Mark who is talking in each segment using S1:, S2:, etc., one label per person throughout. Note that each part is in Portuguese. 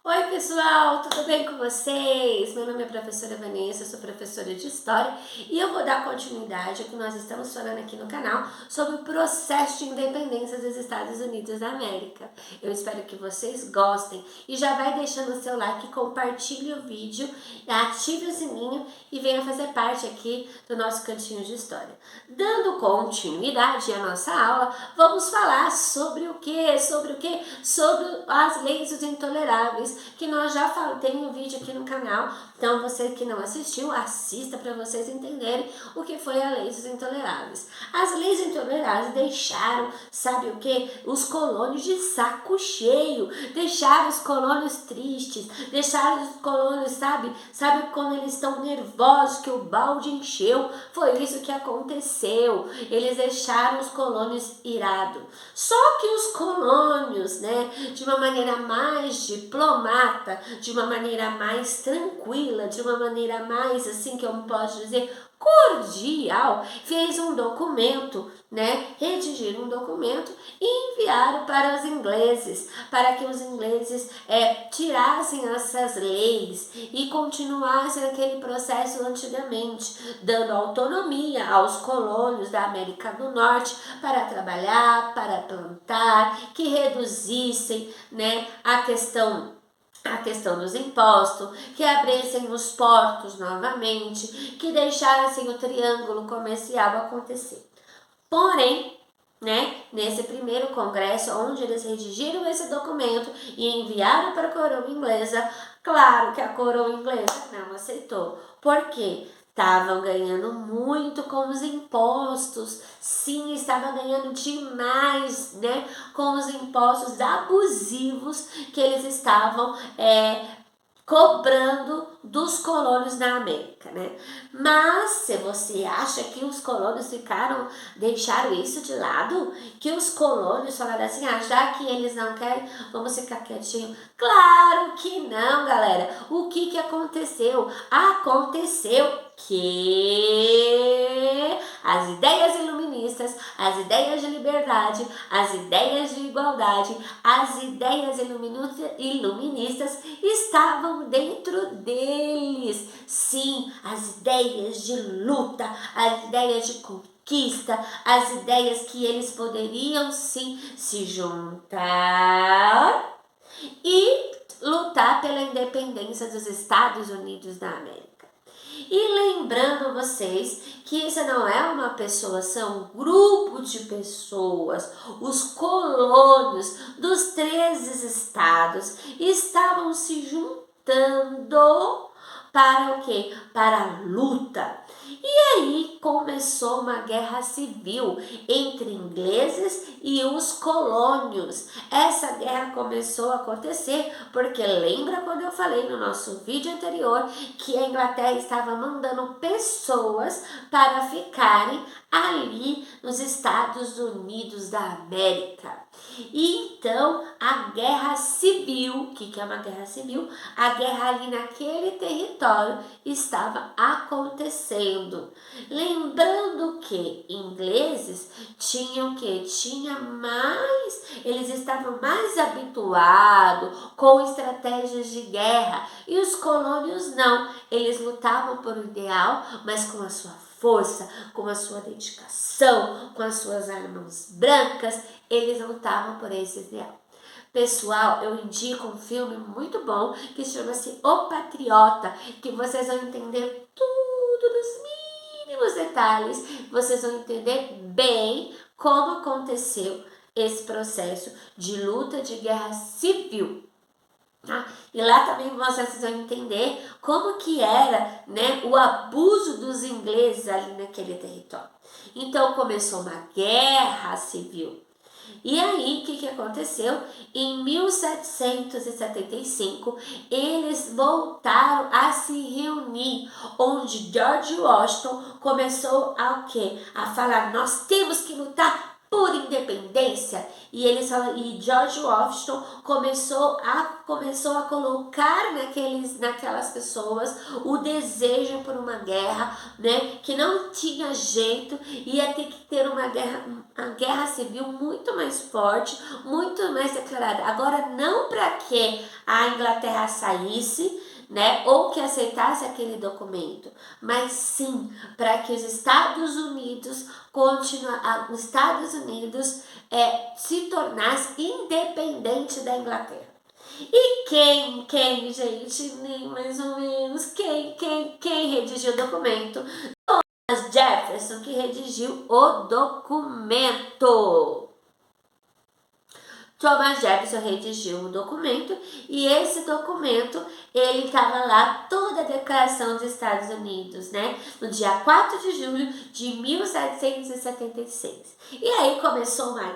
S1: Oi pessoal, tudo bem com vocês? Meu nome é professora Vanessa, sou professora de História e eu vou dar continuidade ao que nós estamos falando aqui no canal sobre o processo de independência dos Estados Unidos da América. Eu espero que vocês gostem e já vai deixando o seu like, compartilhe o vídeo, ative o sininho e venha fazer parte aqui do nosso cantinho de História. Dando continuidade à nossa aula, vamos falar sobre o quê? Sobre as leis dos intoleráveis, que nós já falamos, tem um vídeo aqui no canal, então você que não assistiu, assista para vocês entenderem o que foi a lei dos intoleráveis. As leis intoleráveis deixaram, sabe o que? Os colônios de saco cheio, deixaram os colônios tristes, deixaram os colônios, sabe quando eles estão nervosos que o balde encheu, foi isso que aconteceu, eles deixaram os colônios irados. Só que os colônios, de uma maneira mais diplomata, de uma maneira mais tranquila, de uma maneira mais, assim que eu posso dizer, cordial, fez um documento, redigiram um documento e enviaram para os ingleses, para que os ingleses tirassem essas leis e continuassem aquele processo antigamente, dando autonomia aos colônios da América do Norte para trabalhar, para plantar, que reduzissem, a questão dos impostos, que abrissem os portos novamente, que deixassem o triângulo comercial acontecer. Porém, nesse primeiro congresso, onde eles redigiram esse documento e enviaram para a coroa inglesa, claro que a coroa inglesa não aceitou. Por quê? Estavam ganhando muito com os impostos, sim, estavam ganhando demais, com os impostos abusivos que eles estavam cobrando dos colônios na América, Mas se você acha que os colônios deixaram isso de lado, que os colônios falaram assim, já que eles não querem, vamos ficar quietinho. Claro que não, galera. O que aconteceu? Aconteceu que as ideias iluministas, as ideias de liberdade, as ideias de igualdade, as ideias iluministas estavam dentro deles. Sim, as ideias de luta, as ideias de conquista, as ideias que eles poderiam sim se juntar e lutar pela independência dos Estados Unidos da América. E lembrando vocês que isso não é uma pessoa, são um grupo de pessoas. Os colônios dos 13 estados estavam se juntando para o quê? Para a luta. E aí começou uma guerra civil entre ingleses e os colônios. Essa guerra começou a acontecer porque lembra quando eu falei no nosso vídeo anterior que a Inglaterra estava mandando pessoas para ficarem ali nos Estados Unidos da América. E então a guerra civil, o que é uma guerra civil? A guerra ali naquele território estava acontecendo. Lembrando que ingleses eles estavam mais habituados com estratégias de guerra e os colônios não, eles lutavam por um ideal, mas com a sua força, com a sua dedicação, com as suas armas brancas, eles lutavam por esse ideal. Pessoal, eu indico um filme muito bom que chama-se O Patriota, que vocês vão entender tudo nos mínimos detalhes, vocês vão entender bem como aconteceu esse processo de luta de guerra civil. E lá também vocês vão entender como que era o abuso dos ingleses ali naquele território. Então começou uma guerra civil. E aí, o que aconteceu? Em 1775, eles voltaram a se reunir, onde George Washington começou a falar, nós temos que lutar por independência, e George Washington começou a colocar naquelas pessoas o desejo por uma guerra, né, que não tinha jeito, ia ter que ter uma guerra civil muito mais forte, muito mais declarada. Agora, não para que a Inglaterra saísse, né, ou que aceitasse aquele documento, mas sim para que os Estados Unidos se tornasse independente da Inglaterra. E quem, gente, nem mais ou menos, quem redigiu o documento? Thomas Jefferson, que redigiu o documento. Thomas Jefferson redigiu um documento e esse documento, ele estava lá toda a Declaração dos Estados Unidos, né? No dia 4 de julho de 1776. E aí começou uma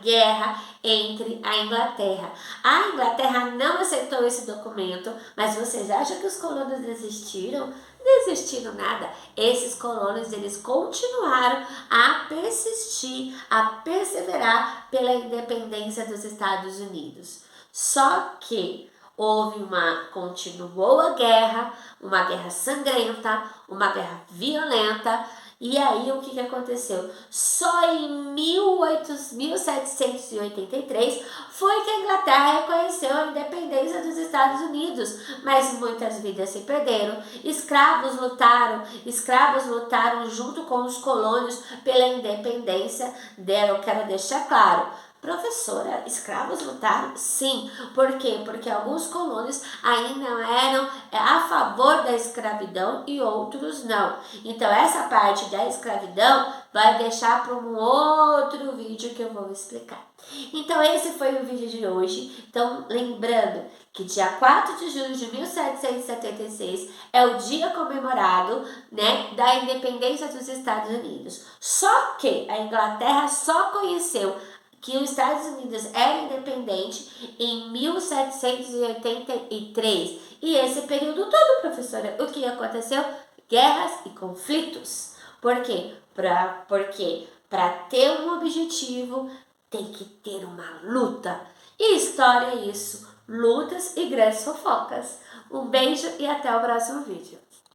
S1: guerra entre a Inglaterra. A Inglaterra não aceitou esse documento, mas vocês acham que os colonos desistiram? Desistiram nada. Esses colonos, eles continuaram a persistir, a perseverar pela independência dos Estados Unidos. Só que continuou a guerra, uma guerra sangrenta, uma guerra violenta. E aí o que aconteceu? Só em 1783 foi que a Inglaterra reconheceu a independência dos Estados Unidos, mas muitas vidas se perderam. Escravos lutaram junto com os colônios pela independência dela. Eu quero deixar claro. Professora, escravos lutaram? Sim. Por quê? Porque alguns colônios ainda eram a favor da escravidão e outros não. Então, essa parte da escravidão vai deixar para um outro vídeo que eu vou explicar. Então, esse foi o vídeo de hoje. Então, lembrando que dia 4 de julho de 1776 é o dia comemorado, né, da independência dos Estados Unidos. Só que a Inglaterra só conheceu que os Estados Unidos era independente em 1783. E esse período todo, professora, o que aconteceu? Guerras e conflitos. Por quê? Porque para ter um objetivo tem que ter uma luta. E história é isso, lutas e grandes fofocas. Um beijo e até o próximo vídeo.